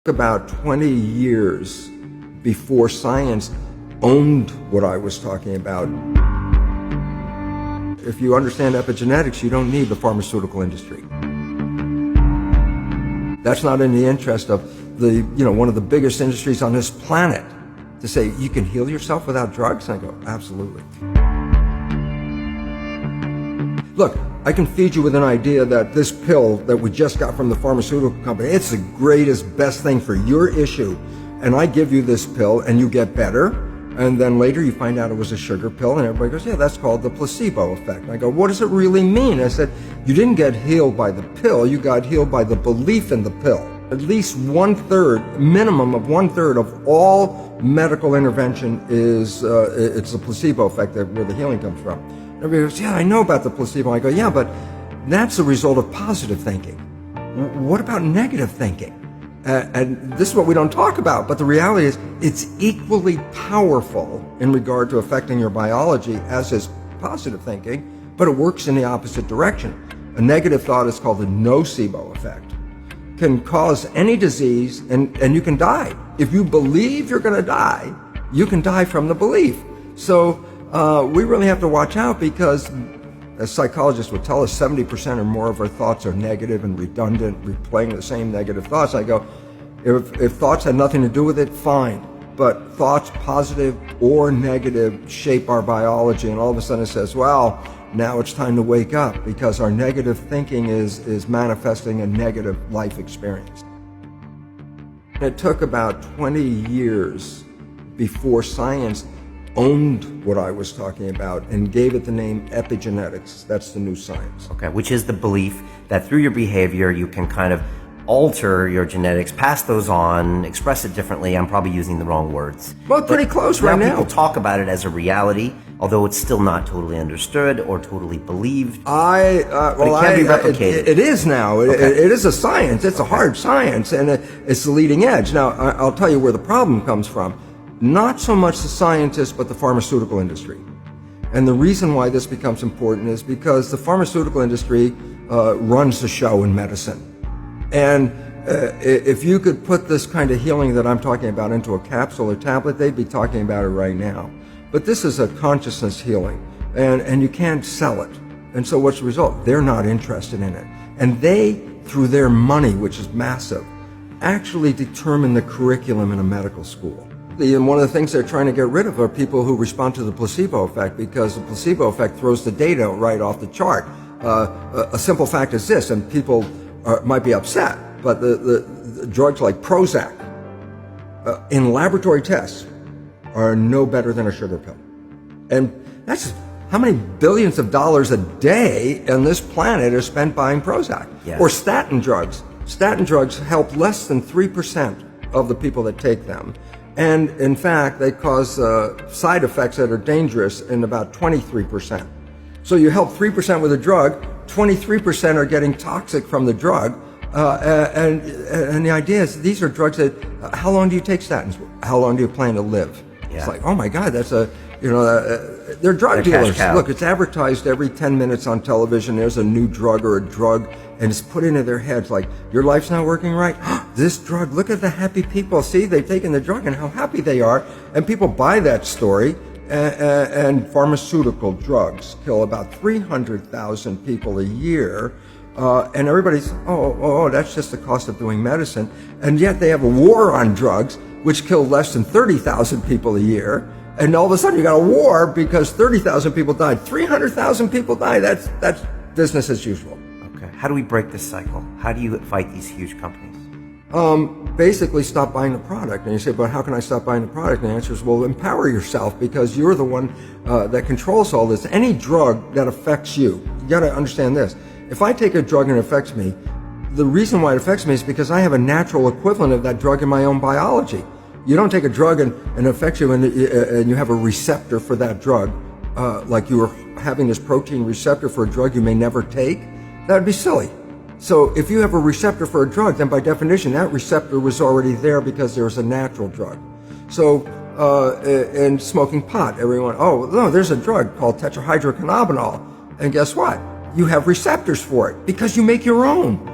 About 20 years before science owned what I was talking about. If you understand epigenetics, you don't need the pharmaceutical industry. That's not in the interest of one of the biggest industries on this planet to say you can heal yourself without drugs. And I go, absolutely. Look, I can feed you with an idea that this pill that we just got from the pharmaceutical company, it's the greatest, best thing for your issue. And I give you this pill and you get better. And then later you find out it was a sugar pill and everybody goes, yeah, that's called the placebo effect. And I go, what does it really mean? I said, you didn't get healed by the pill, you got healed by the belief in the pill. At least 1/3, minimum of 1/3 of all medical intervention is, it's the placebo effect where the healing comes from. Everybody goes, yeah, I know about the placebo. I go, yeah, but that's a result of positive thinking. What about negative thinking? And this is what we don't talk about, but the reality is it's equally powerful in regard to affecting your biology as is positive thinking, but it works in the opposite direction. A negative thought is called the nocebo effect. Can cause any disease and you can die. If you believe you're going to die, you can die from the belief. So we really have to watch out because, as psychologists would tell us, 70% or more of our thoughts are negative and redundant, replaying the same negative thoughts. I go, if thoughts had nothing to do with it, fine. But thoughts, positive or negative, shape our biology. And all of a sudden it says, well, now it's time to wake up because our negative thinking is manifesting a negative life experience. It took about 20 years before science owned what I was talking about and gave it the name epigenetics. That's the new science. Okay, which is the belief that through your behavior you can kind of alter your genetics, pass those on, express it differently. I'm probably using the wrong words. Well, pretty close right now. People talk about it as a reality, although it's still not totally understood or totally believed. But it can be replicated. It is now. Okay. It is a science. It's a hard science, and it's the leading edge. Now, I'll tell you where the problem comes from. Not so much the scientists, but the pharmaceutical industry. And the reason why this becomes important is because the pharmaceutical industry runs the show in medicine. And if you could put this kind of healing that I'm talking about into a capsule or tablet, they'd be talking about it right now. But this is a consciousness healing, and you can't sell it. And so what's the result? They're not interested in it. And they, through their money, which is massive, actually determine the curriculum in a medical school. And one of the things they're trying to get rid of are people who respond to the placebo effect, because the placebo effect throws the data right off the chart. A simple fact is this, and people might be upset, but the drugs like Prozac in laboratory tests are no better than a sugar pill. And that's how many billions of dollars a day on this planet are spent buying Prozac. Yes. Or statin drugs. Statin drugs help less than 3% of the people that take them. And in fact, they cause side effects that are dangerous in about 23%. So you help 3% with a drug, 23% are getting toxic from the drug. And the idea is these are drugs that, how long do you take statins? How long do you plan to live? Yeah. It's like, oh my God, that's they're drug dealers. Look, it's advertised every 10 minutes on television. There's a new drug or a drug, and it's put into their heads like, your life's not working right? This drug, look at the happy people. See, they've taken the drug and how happy they are. And people buy that story, and pharmaceutical drugs kill about 300,000 people a year. And everybody's, that's just the cost of doing medicine. And yet they have a war on drugs, which kill less than 30,000 people a year. And all of a sudden you got a war because 30,000 people died. 300,000 people died. That's business as usual. Okay. How do we break this cycle? How do you fight these huge companies? Basically stop buying the product. And you say, but how can I stop buying the product? And the answer is, well, empower yourself, because you're the one that controls all this. Any drug that affects you got to understand this. If I take a drug and it affects me, the reason why it affects me is because I have a natural equivalent of that drug in my own biology. You don't take a drug and it affects you and you have a receptor for that drug, like you were having this protein receptor for a drug you may never take. That would be silly. So if you have a receptor for a drug, then by definition that receptor was already there because there was a natural drug. So in smoking pot, everyone, oh no, there's a drug called tetrahydrocannabinol, and guess what? You have receptors for it because you make your own.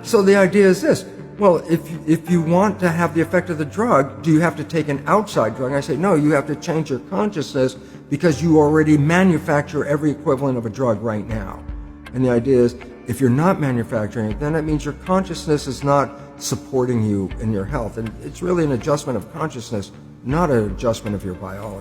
So the idea is this: well, if you want to have the effect of the drug, do you have to take an outside drug? And I say, no, you have to change your consciousness because you already manufacture every equivalent of a drug right now. And the idea is, if you're not manufacturing it, then that means your consciousness is not supporting you in your health. And it's really an adjustment of consciousness, not an adjustment of your biology.